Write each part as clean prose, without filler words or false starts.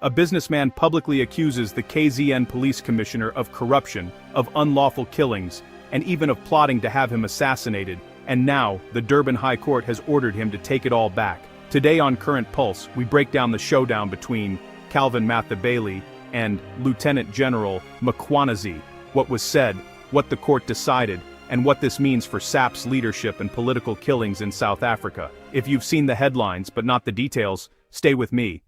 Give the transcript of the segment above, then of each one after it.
A businessman publicly accuses the KZN police commissioner of corruption, of unlawful killings, and even of plotting to have him assassinated, and now, the Durban High Court has ordered him to take it all back. Today on Current Pulse, we break down the showdown between Calvin Mathibeli and Lieutenant General Mkhwanazi, what was said, what the court decided, and what this means for SAPS leadership and political killings in South Africa. If you've seen the headlines but not the details, stay with me.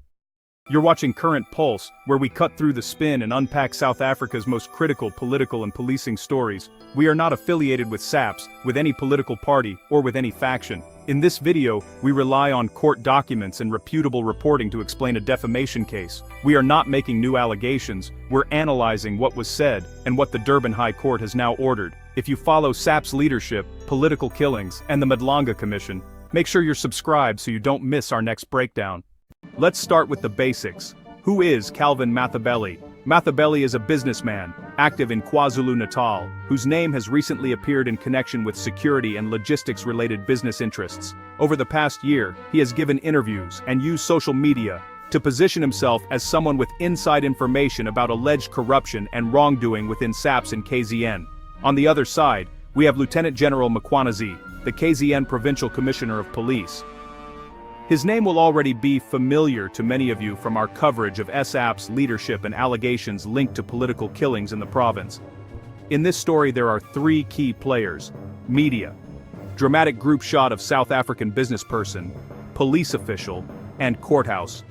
You're watching Current Pulse, where we cut through the spin and unpack South Africa's most critical political and policing stories. We are not affiliated with SAPS, with any political party, or with any faction. In this video, we rely on court documents and reputable reporting to explain a defamation case. We are not making new allegations, we're analyzing what was said and what the Durban High Court has now ordered. If you follow SAPS leadership, political killings, and the Nhlanhla Commission, make sure you're subscribed so you don't miss our next breakdown. Let's start with the basics. Who is Calvin Mathibeli? Mathibeli is a businessman, active in KwaZulu-Natal, whose name has recently appeared in connection with security and logistics-related business interests. Over the past year, he has given interviews and used social media to position himself as someone with inside information about alleged corruption and wrongdoing within SAPS and KZN. On the other side, we have Lieutenant General Mkhwanazi, the KZN Provincial Commissioner of Police. His name will already be familiar to many of you from our coverage of SAPS leadership and allegations linked to political killings in the province. In this story there are three key players: media, dramatic group shot of South African businessperson, police official, and courthouse.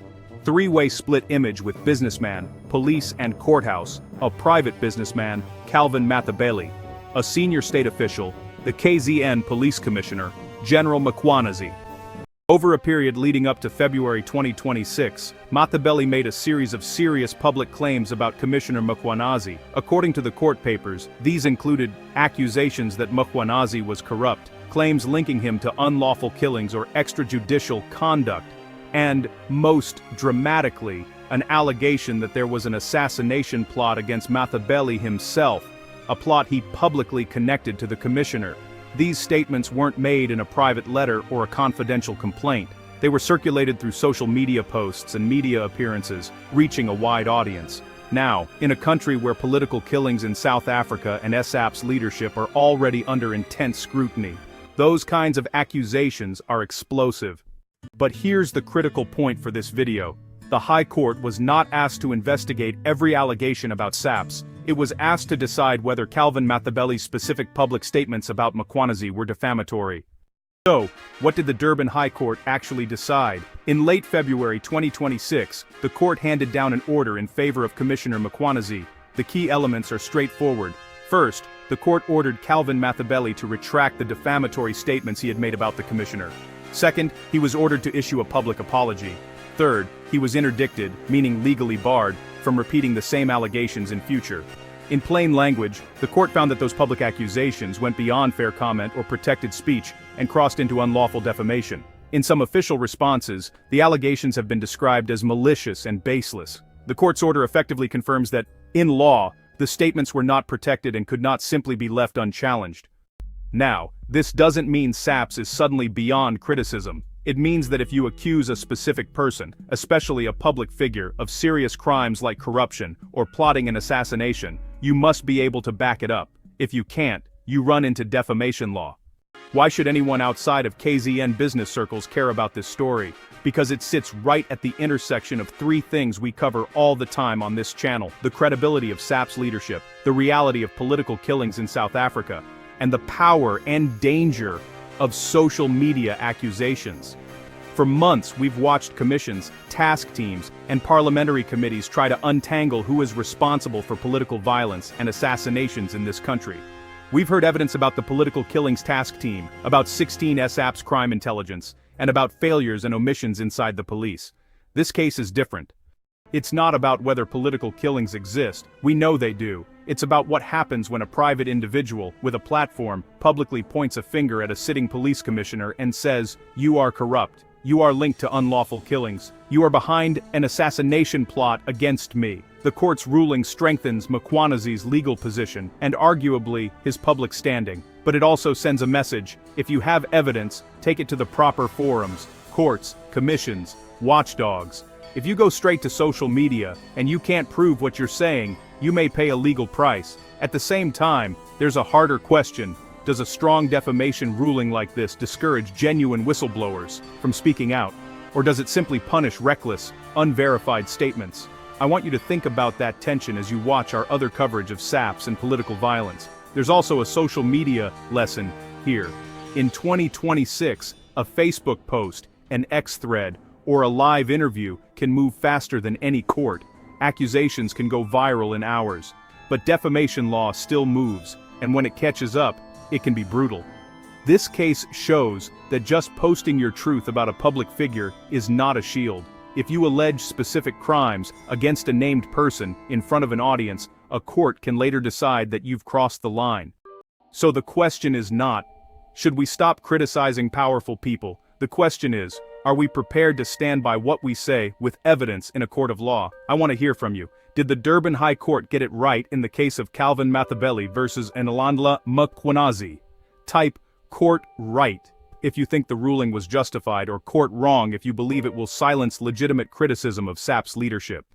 Three-way split image with businessman, police and courthouse, a private businessman, Calvin Mathibeli, a senior state official, the KZN Police Commissioner, General Mkhwanazi. Over a period leading up to February 2026, Mathibeli made a series of serious public claims about Commissioner Mkhwanazi. According to the court papers, these included accusations that Mkhwanazi was corrupt, claims linking him to unlawful killings or extrajudicial conduct, and, most dramatically, an allegation that there was an assassination plot against Mathibeli himself, a plot he publicly connected to the commissioner. These statements weren't made in a private letter or a confidential complaint. They were circulated through social media posts and media appearances, reaching a wide audience. Now, in a country where political killings in South Africa and SAPS leadership are already under intense scrutiny, those kinds of accusations are explosive. But here's the critical point for this video. The High Court was not asked to investigate every allegation about SAPS. It was asked to decide whether Calvin Mathibeli's specific public statements about Mkhwanazi were defamatory. So, what did the Durban High Court actually decide? In late February 2026, the court handed down an order in favor of Commissioner Mkhwanazi. The key elements are straightforward. First, the court ordered Calvin Mathibeli to retract the defamatory statements he had made about the commissioner. Second, he was ordered to issue a public apology. Third, he was interdicted, meaning legally barred, from repeating the same allegations in future. In plain language, the court found that those public accusations went beyond fair comment or protected speech and crossed into unlawful defamation. In some official responses, the allegations have been described as malicious and baseless. The court's order effectively confirms that, in law, the statements were not protected and could not simply be left unchallenged. Now, this doesn't mean SAPS is suddenly beyond criticism. It means that if you accuse a specific person, especially a public figure, of serious crimes like corruption or plotting an assassination, you must be able to back it up. If you can't, you run into defamation law. Why should anyone outside of KZN business circles care about this story? Because it sits right at the intersection of three things we cover all the time on this channel: the credibility of SAPS leadership, the reality of political killings in South Africa, and the power and danger of social media accusations. For months, we've watched commissions, task teams, and parliamentary committees try to untangle who is responsible for political violence and assassinations in this country. We've heard evidence about the political killings task team, about 16 SAPS Crime Intelligence, and about failures and omissions inside the police. This case is different. It's not about whether political killings exist. We know they do. It's about what happens when a private individual with a platform publicly points a finger at a sitting police commissioner and says, "You are corrupt. You are linked to unlawful killings. You are behind an assassination plot against me." The court's ruling strengthens Mkhwanazi's legal position and arguably his public standing. But it also sends a message: if you have evidence, take it to the proper forums, courts, commissions, watchdogs. If you go straight to social media and you can't prove what you're saying, you may pay a legal price. At the same time, there's a harder question. Does a strong defamation ruling like this discourage genuine whistleblowers from speaking out? Or does it simply punish reckless, unverified statements? I want you to think about that tension as you watch our other coverage of SAPS and political violence. There's also a social media lesson here. In 2026, a Facebook post, an X thread, or a live interview can move faster than any court. Accusations can go viral in hours. But defamation law still moves, and when it catches up, it can be brutal. This case shows that just posting your truth about a public figure is not a shield. If you allege specific crimes against a named person in front of an audience, a court can later decide that you've crossed the line. So the question is not, should we stop criticizing powerful people? The question is, are we prepared to stand by what we say with evidence in a court of law? I want to hear from you. Did the Durban High Court get it right in the case of Calvin Mathibeli versus Nhlanhla Mkhwanazi? Type court right if you think the ruling was justified, or court wrong if you believe it will silence legitimate criticism of SAPS leadership.